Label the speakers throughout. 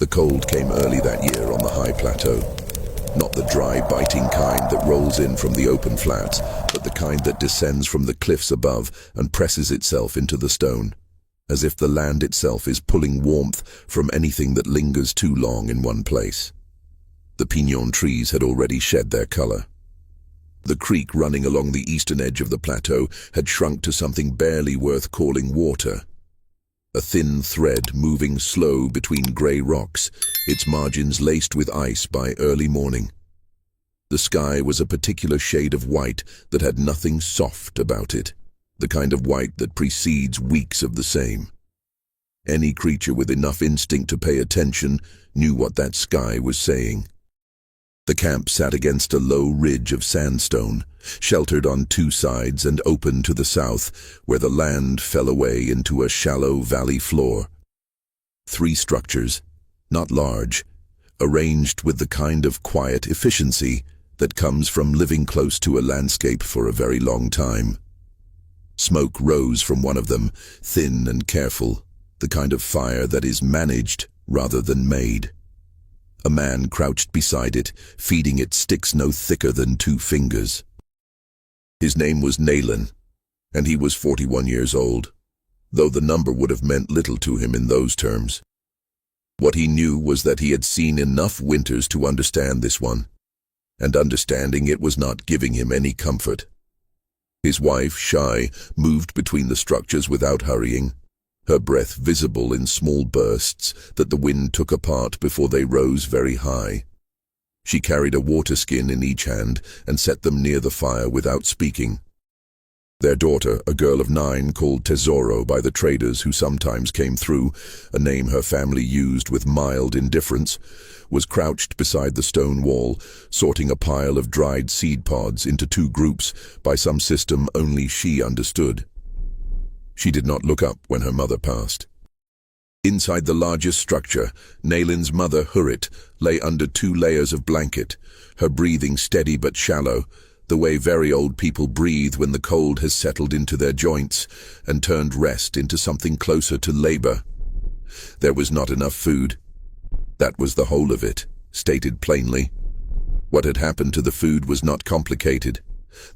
Speaker 1: The cold came early that year on the high plateau. Not the dry, biting kind that rolls in from the open flats, but the kind that descends from the cliffs above and presses itself into the stone, as if the land itself is pulling warmth from anything that lingers too long in one place. The piñón trees had already shed their color. The creek running along the eastern edge of the plateau had shrunk to something barely worth calling water. A thin thread moving slow between grey rocks, its margins laced with ice by early morning. The sky was a particular shade of white that had nothing soft about it, the kind of white that precedes weeks of the same. Any creature with enough instinct to pay attention knew what that sky was saying. The camp sat against a low ridge of sandstone, sheltered on two sides and open to the south, where the land fell away into a shallow valley floor. 3 structures, not large, arranged with the kind of quiet efficiency that comes from living close to a landscape for a very long time. Smoke rose from one of them, thin and careful, the kind of fire that is managed rather than made. A man crouched beside it, feeding it sticks no thicker than 2 fingers. His name was Naylan, and he was 41 years old, though the number would have meant little to him in those terms. What he knew was that he had seen enough winters to understand this one, and understanding it was not giving him any comfort. His wife, Shai, moved between the structures without hurrying, her breath visible in small bursts that the wind took apart before they rose very high. She carried a water skin in each hand and set them near the fire without speaking. Their daughter, a girl of 9 called Tesoro by the traders who sometimes came through, a name her family used with mild indifference, was crouched beside the stone wall, sorting a pile of dried seed pods into 2 groups by some system only she understood. She did not look up when her mother passed. Inside the largest structure, Naylan's mother, Hurit, lay under 2 layers of blanket, her breathing steady but shallow, the way very old people breathe when the cold has settled into their joints and turned rest into something closer to labor. There was not enough food. That was the whole of it, stated plainly. What had happened to the food was not complicated,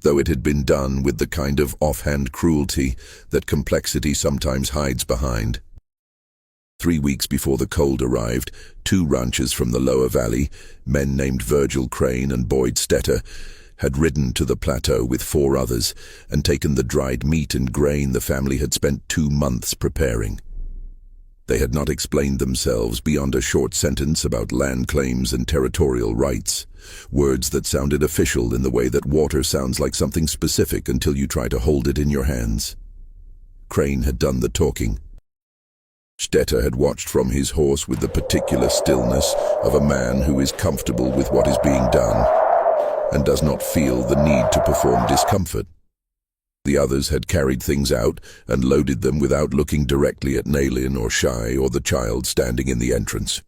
Speaker 1: though it had been done with the kind of offhand cruelty that complexity sometimes hides behind. 3 weeks before the cold arrived, 2 ranchers from the lower valley, men named Virgil Crane and Boyd Stetter, had ridden to the plateau with 4 others and taken the dried meat and grain the family had spent 2 months preparing. They had not explained themselves beyond a short sentence about land claims and territorial rights, words that sounded official in the way that water sounds like something specific until you try to hold it in your hands. Crane had done the talking. Stetter had watched from his horse with the particular stillness of a man who is comfortable with what is being done and does not feel the need to perform discomfort. The others had carried things out and loaded them without looking directly at Naylan or Shai or the child standing in the entrance.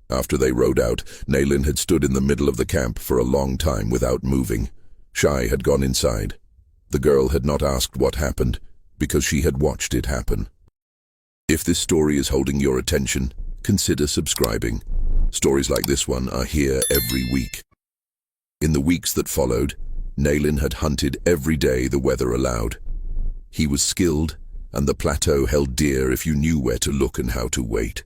Speaker 1: After they rode out, Naylan had stood in the middle of the camp for a long time without moving. Shai had gone inside. The girl had not asked what happened, because she had watched it happen. If this story is holding your attention, consider subscribing. Stories like this one are here every week. In the weeks that followed, Naylan had hunted every day the weather allowed. He was skilled, and the plateau held dear if you knew where to look and how to wait.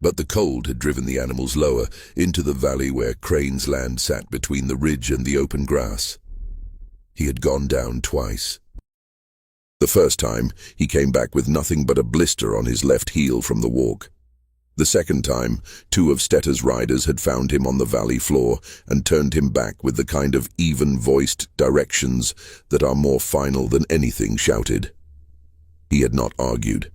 Speaker 1: But the cold had driven the animals lower, into the valley where Crane's land sat between the ridge and the open grass. He had gone down twice. The first time, he came back with nothing but a blister on his left heel from the walk. The second time, 2 of Stetter's riders had found him on the valley floor and turned him back with the kind of even-voiced directions that are more final than anything shouted. He had not argued.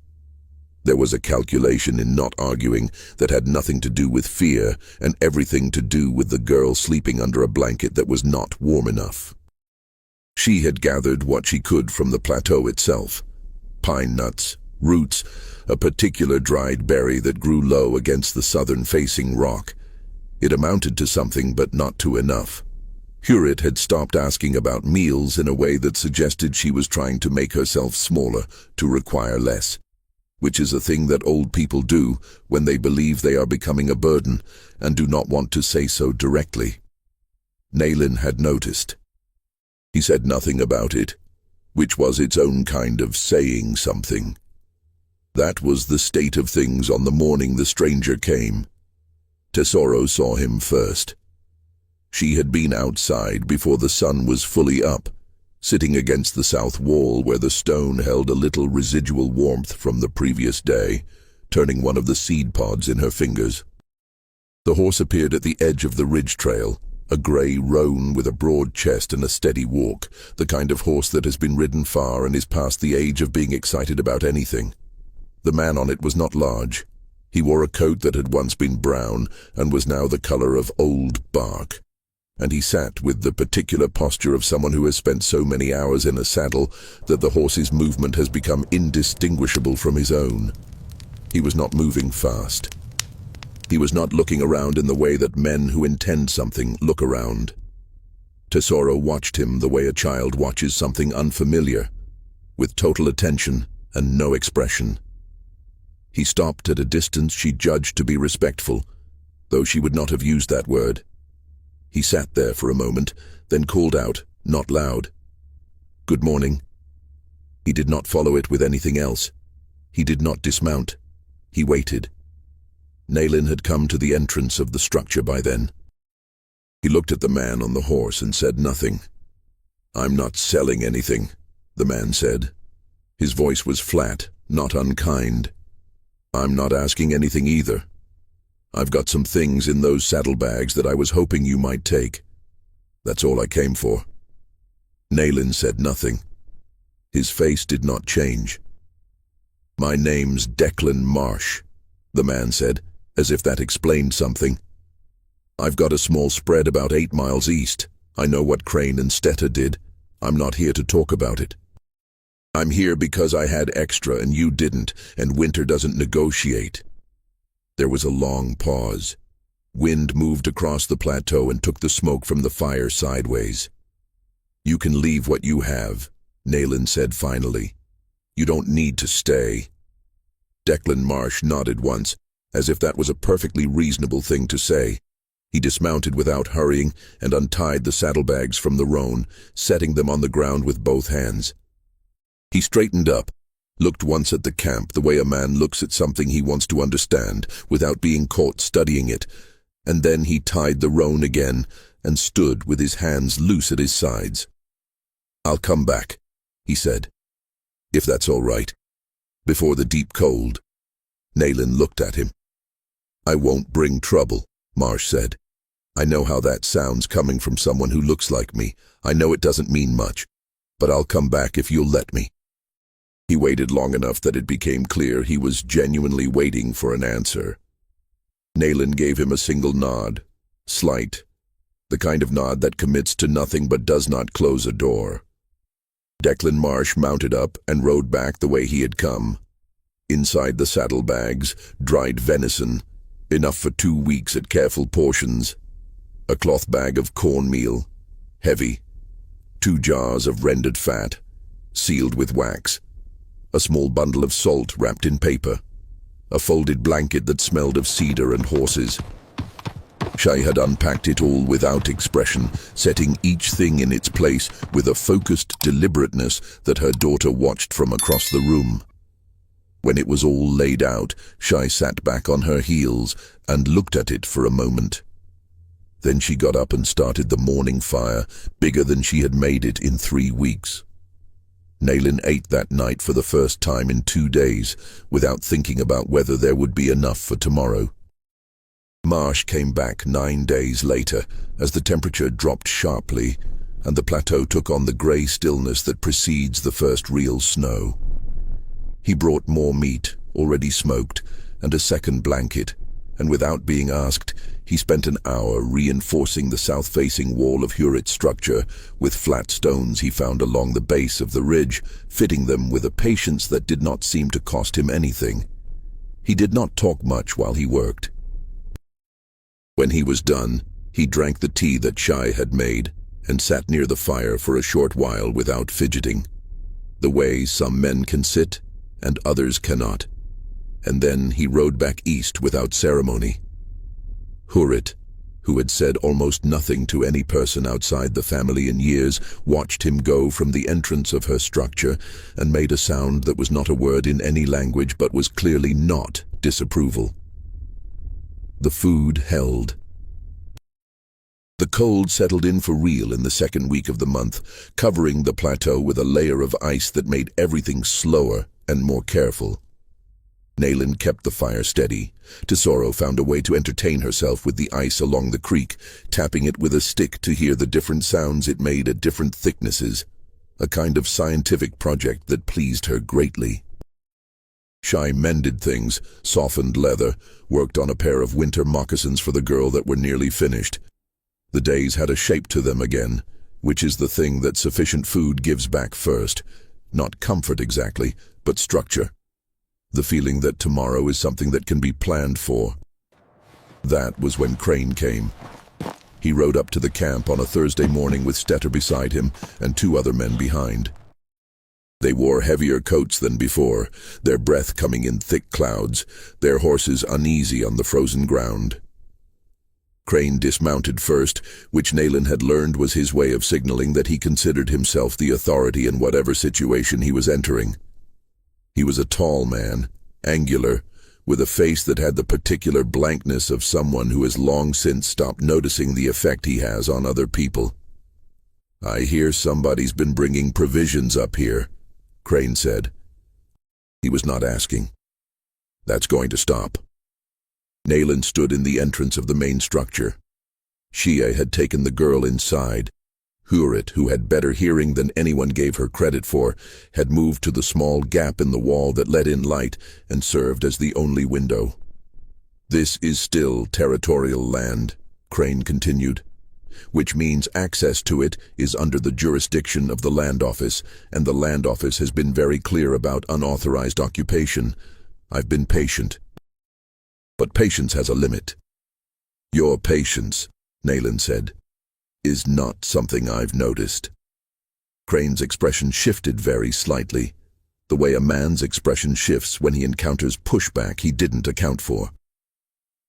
Speaker 1: There was a calculation in not arguing that had nothing to do with fear and everything to do with the girl sleeping under a blanket that was not warm enough. She had gathered what she could from the plateau itself: pine nuts, roots, a particular dried berry that grew low against the southern-facing rock. It amounted to something, but not to enough. Hurit had stopped asking about meals in a way that suggested she was trying to make herself smaller, to require less. which is a thing that old people do when they believe they are becoming a burden and do not want to say so directly. Nayland had noticed. He said nothing about it, which was its own kind of saying something. That was the state of things on the morning the stranger came. Tesoro saw him first. She had been outside before the sun was fully up, sitting against the south wall where the stone held a little residual warmth from the previous day, turning one of the seed pods in her fingers. The horse appeared at the edge of the ridge trail, a grey roan with a broad chest and a steady walk, the kind of horse that has been ridden far and is past the age of being excited about anything. The man on it was not large. He wore a coat that had once been brown and was now the color of old bark, and he sat with the particular posture of someone who has spent so many hours in a saddle that the horse's movement has become indistinguishable from his own. He was not moving fast. He was not looking around in the way that men who intend something look around. Tesoro watched him the way a child watches something unfamiliar, with total attention and no expression. He stopped at a distance she judged to be respectful, though she would not have used that word. He sat there for a moment, then called out, not loud, "Good morning." He did not follow it with anything else. He did not dismount. He waited. Nayland had come to the entrance of the structure by then. He looked at the man on the horse and said nothing. "I'm not selling anything," the man said. His voice was flat, not unkind. "I'm not asking anything either. I've got some things in those saddlebags that I was hoping you might take. That's all I came for." Nayland said nothing. His face did not change. "My name's Declan Marsh," the man said, as if that explained something. "I've got a small spread about 8 miles east. I know what Crane and Stetter did. I'm not here to talk about it. I'm here because I had extra and you didn't, and winter doesn't negotiate." There was a long pause. Wind moved across the plateau and took the smoke from the fire sideways. "You can leave what you have," Nayland said finally. "You don't need to stay." Declan Marsh nodded once, as if that was a perfectly reasonable thing to say. He dismounted without hurrying and untied the saddlebags from the roan, setting them on the ground with both hands. He straightened up, looked once at the camp the way a man looks at something he wants to understand without being caught studying it, and then he tied the roan again and stood with his hands loose at his sides. "I'll come back," he said, "if that's all right, before the deep cold." Nayland looked at him. "I won't bring trouble," Marsh said. "I know how that sounds coming from someone who looks like me. I know it doesn't mean much, but I'll come back if you'll let me." He waited long enough that it became clear he was genuinely waiting for an answer. Nayland gave him a single nod, slight, the kind of nod that commits to nothing but does not close a door. Declan Marsh mounted up and rode back the way he had come. Inside the saddlebags, dried venison, enough for 2 weeks at careful portions, a cloth bag of cornmeal, heavy, 2 jars of rendered fat, sealed with wax, a small bundle of salt wrapped in paper, a folded blanket that smelled of cedar and horses. Shai had unpacked it all without expression, setting each thing in its place with a focused deliberateness that her daughter watched from across the room. When it was all laid out, Shai sat back on her heels and looked at it for a moment. Then she got up and started the morning fire, bigger than she had made it in 3 weeks. Nayland ate that night for the first time in 2 days, without thinking about whether there would be enough for tomorrow. Marsh came back 9 days later, as the temperature dropped sharply, and the plateau took on the grey stillness that precedes the first real snow. He brought more meat, already smoked, and a second blanket, and without being asked, he spent an hour reinforcing the south-facing wall of Hurit's structure with flat stones he found along the base of the ridge, fitting them with a patience that did not seem to cost him anything. He did not talk much while he worked. When he was done, he drank the tea that Shai had made and sat near the fire for a short while without fidgeting, the way some men can sit and others cannot. and then he rode back east without ceremony. Hurit, who had said almost nothing to any person outside the family in years, watched him go from the entrance of her structure and made a sound that was not a word in any language but was clearly not disapproval. The food held. The cold settled in for real in the second week of the month, covering the plateau with a layer of ice that made everything slower and more careful. Nayland kept the fire steady. Tesoro found a way to entertain herself with the ice along the creek, tapping it with a stick to hear the different sounds it made at different thicknesses, a kind of scientific project that pleased her greatly. Shai mended things, softened leather, worked on a pair of winter moccasins for the girl that were nearly finished. The days had a shape to them again, which is the thing that sufficient food gives back first. Not comfort exactly, but structure. The feeling that tomorrow is something that can be planned for. That was when Crane came. He rode up to the camp on a Thursday morning with Stetter beside him and 2 other men behind. They wore heavier coats than before, their breath coming in thick clouds, their horses uneasy on the frozen ground. Crane dismounted first, which Nayland had learned was his way of signaling that he considered himself the authority in whatever situation he was entering. He was a tall man, angular, with a face that had the particular blankness of someone who has long since stopped noticing the effect he has on other people. "I hear somebody's been bringing provisions up here," Crane said. He was not asking. "That's going to stop." Nayland stood in the entrance of the main structure. Shia had taken the girl inside. Hurit, who had better hearing than anyone gave her credit for, had moved to the small gap in the wall that let in light and served as the only window. "This is still territorial land," Crane continued, "which means access to it is under the jurisdiction of the Land Office, and the Land Office has been very clear about unauthorized occupation. I've been patient. But patience has a limit." "Your patience," Nayland said, "is not something I've noticed." Crane's expression shifted very slightly, the way a man's expression shifts when he encounters pushback he didn't account for.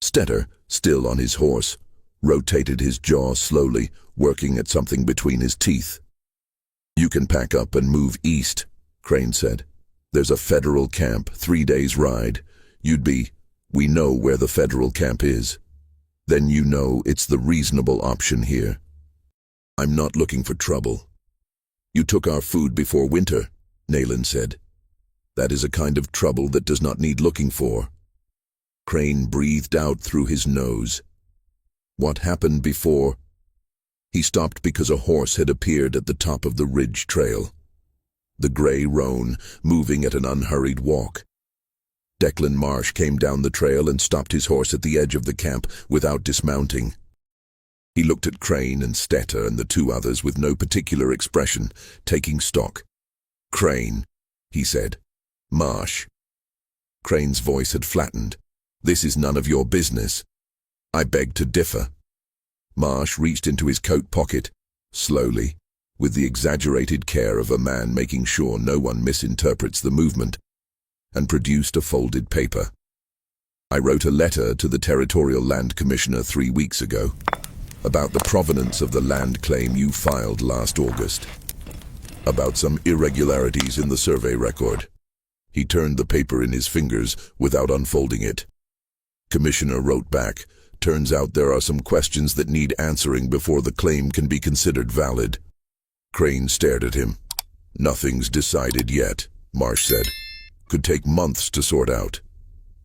Speaker 1: Stetter, still on his horse, rotated his jaw slowly, working at something between his teeth. "You can pack up and move east," Crane said. "There's a federal camp, 3 days' ride. We know where the federal camp is. Then you know it's the reasonable option here. I'm not looking for trouble." "You took our food before winter," Nayland said. "That is a kind of trouble that does not need looking for." Crane breathed out through his nose. "What happened before?" He stopped because a horse had appeared at the top of the ridge trail. The gray roan, moving at an unhurried walk. Declan Marsh came down the trail and stopped his horse at the edge of the camp without dismounting. He looked at Crane and Stetter and the 2 others with no particular expression, taking stock. "Crane," he said. "Marsh." Crane's voice had flattened. "This is none of your business." "I beg to differ." Marsh reached into his coat pocket, slowly, with the exaggerated care of a man making sure no one misinterprets the movement, and produced a folded paper. "I wrote a letter to the Territorial Land Commissioner 3 weeks ago about the provenance of the land claim you filed last August, about some irregularities in the survey record." He turned the paper in his fingers without unfolding it. Commissioner wrote back, "Turns out there are some questions that need answering before the claim can be considered valid." Crane stared at him. "Nothing's decided yet," Marsh said. "Could take months to sort out.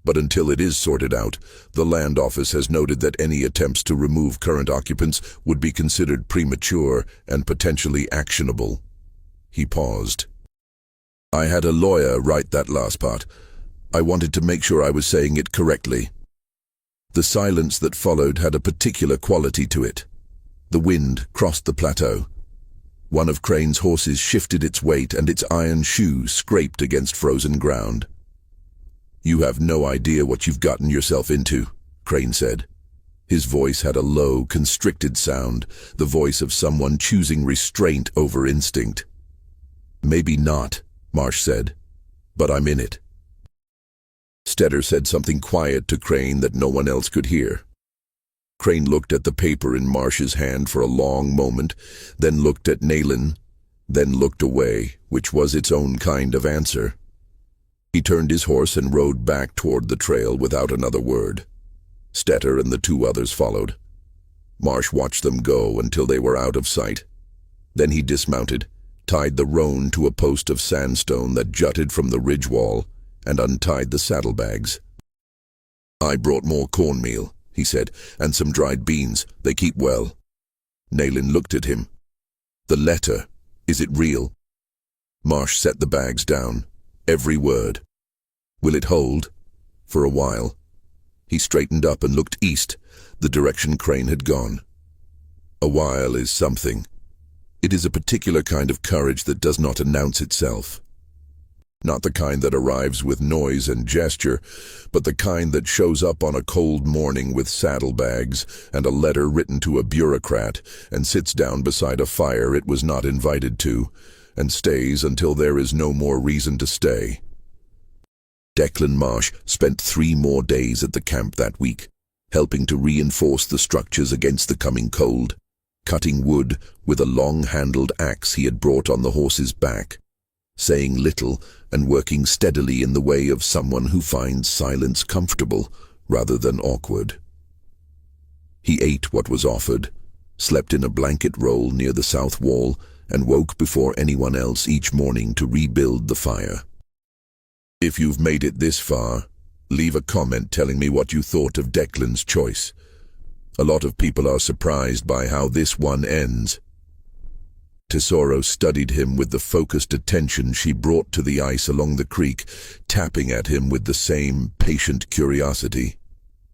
Speaker 1: But until it is sorted out, the Land Office has noted that any attempts to remove current occupants would be considered premature and potentially actionable." He paused. "I had a lawyer write that last part. I wanted to make sure I was saying it correctly." The silence that followed had a particular quality to it. The wind crossed the plateau. One of Crane's horses shifted its weight and its iron shoe scraped against frozen ground. "You have no idea what you've gotten yourself into," Crane said. His voice had a low, constricted sound, the voice of someone choosing restraint over instinct. "Maybe not," Marsh said, "but I'm in it." Stetter said something quiet to Crane that no one else could hear. Crane looked at the paper in Marsh's hand for a long moment, then looked at Nayland, then looked away, which was its own kind of answer. He turned his horse and rode back toward the trail without another word. Stetter and the two others followed. Marsh watched them go until they were out of sight. Then he dismounted, tied the roan to a post of sandstone that jutted from the ridge wall, and untied the saddlebags. "I brought more cornmeal," he said, "and some dried beans. They keep well." Nayland looked at him. "The letter, is it real?" Marsh set the bags down, every word. "Will it hold?" "For a while." He straightened up and looked east, the direction Crane had gone. "A while is something. It is a particular kind of courage that does not announce itself. Not the kind that arrives with noise and gesture, but the kind that shows up on a cold morning with saddlebags and a letter written to a bureaucrat and sits down beside a fire it was not invited to, and stays until there is no more reason to stay." Declan Marsh spent 3 more days at the camp that week, helping to reinforce the structures against the coming cold, cutting wood with a long-handled axe he had brought on the horse's back, saying little and working steadily in the way of someone who finds silence comfortable rather than awkward. He ate what was offered, slept in a blanket roll near the south wall, and woke before anyone else each morning to rebuild the fire. If you've made it this far, leave a comment telling me what you thought of Declan's choice. A lot of people are surprised by how this one ends. Tesoro studied him with the focused attention she brought to the ice along the creek, tapping at him with the same patient curiosity,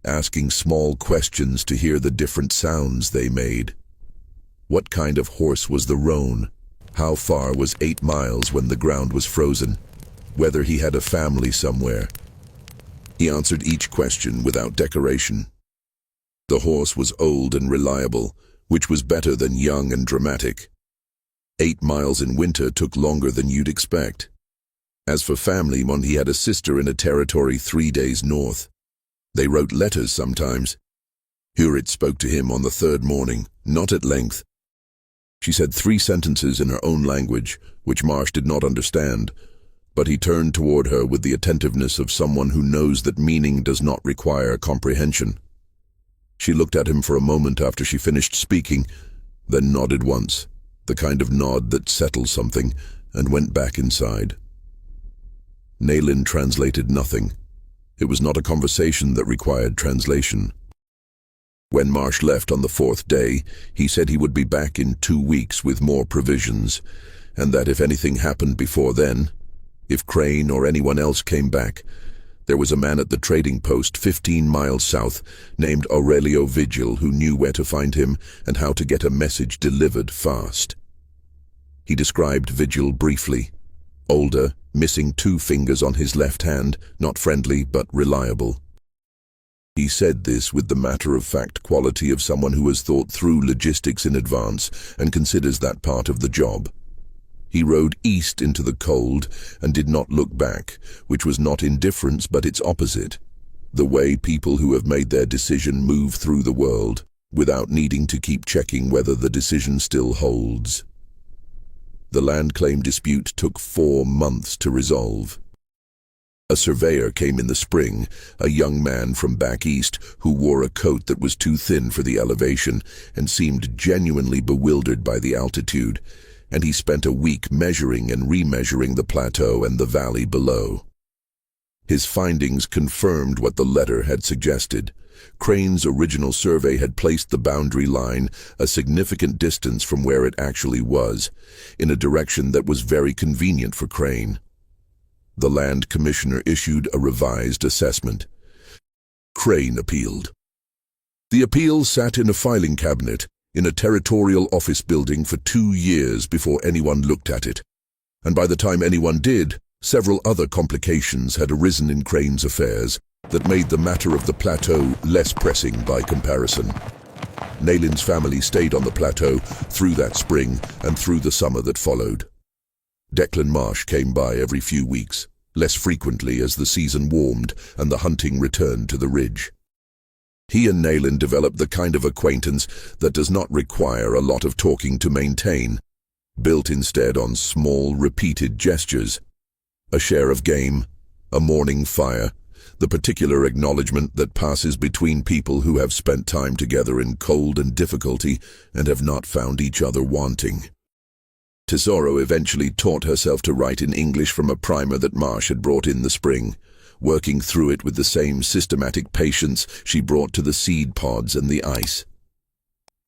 Speaker 1: asking small questions to hear the different sounds they made. What kind of horse was the roan? How far was 8 miles when the ground was frozen? Whether he had a family somewhere. He answered each question without decoration. The horse was old and reliable, which was better than young and dramatic. 8 miles in winter took longer than you'd expect. As for family, he had a sister in a territory 3 days north. They wrote letters sometimes. Hurit spoke to him on the 3rd morning, not at length. She said 3 sentences in her own language, which Marsh did not understand, but he turned toward her with the attentiveness of someone who knows that meaning does not require comprehension. She looked at him for a moment after she finished speaking, then nodded once, the kind of nod that settles something, and went back inside. Nayland translated nothing. It was not a conversation that required translation. When Marsh left on the 4th day, he said he would be back in 2 weeks with more provisions, and that if anything happened before then, if Crane or anyone else came back, there was a man at the trading post 15 miles south named Aurelio Vigil who knew where to find him and how to get a message delivered fast. He described Vigil briefly. Older, missing 2 fingers on his left hand, not friendly but reliable. He said this with the matter-of-fact quality of someone who has thought through logistics in advance and considers that part of the job. He rode east into the cold and did not look back, which was not indifference but its opposite, the way people who have made their decision move through the world, without needing to keep checking whether the decision still holds. The land claim dispute took 4 months to resolve. A surveyor came in the spring, a young man from back east who wore a coat that was too thin for the elevation and seemed genuinely bewildered by the altitude, and he spent a week measuring and remeasuring the plateau and the valley below. His findings confirmed what the letter had suggested. Crane's original survey had placed the boundary line a significant distance from where it actually was, in a direction that was very convenient for Crane. The land commissioner issued a revised assessment. Crane appealed. The appeal sat in a filing cabinet in a territorial office building for 2 years before anyone looked at it, and by the time anyone did, several other complications had arisen in Crane's affairs that made the matter of the plateau less pressing by comparison. Nayland's family stayed on the plateau through that spring and through the summer that followed. Declan Marsh came by every few weeks, less frequently as the season warmed and the hunting returned to the ridge. He and Nayland developed the kind of acquaintance that does not require a lot of talking to maintain, built instead on small, repeated gestures. A share of game, a morning fire, the particular acknowledgement that passes between people who have spent time together in cold and difficulty and have not found each other wanting. Tesoro eventually taught herself to write in English from a primer that Marsh had brought in the spring, working through it with the same systematic patience she brought to the seed pods and the ice.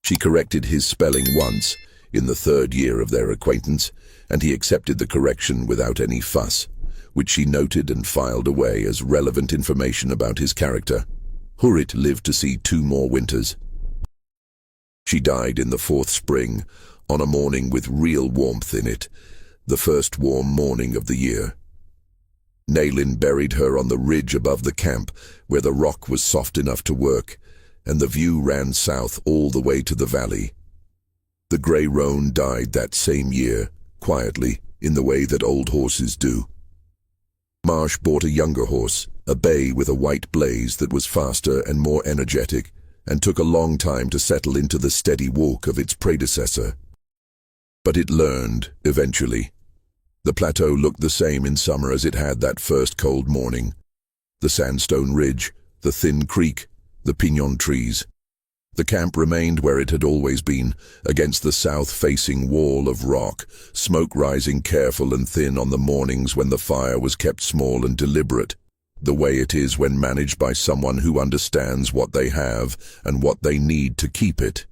Speaker 1: She corrected his spelling once, in the 3rd year of their acquaintance, and he accepted the correction without any fuss, which she noted and filed away as relevant information about his character. Hurit lived to see 2 more winters. She died in the 4th spring, on a morning with real warmth in it, the first warm morning of the year. Nayland buried her on the ridge above the camp, where the rock was soft enough to work, and the view ran south all the way to the valley. The grey roan died that same year, quietly, in the way that old horses do. Marsh bought a younger horse, a bay with a white blaze that was faster and more energetic, and took a long time to settle into the steady walk of its predecessor. But it learned, eventually. The plateau looked the same in summer as it had that first cold morning. The sandstone ridge, the thin creek, the pinon trees. The camp remained where it had always been, against the south-facing wall of rock, smoke rising careful and thin on the mornings when the fire was kept small and deliberate, the way it is when managed by someone who understands what they have and what they need to keep it.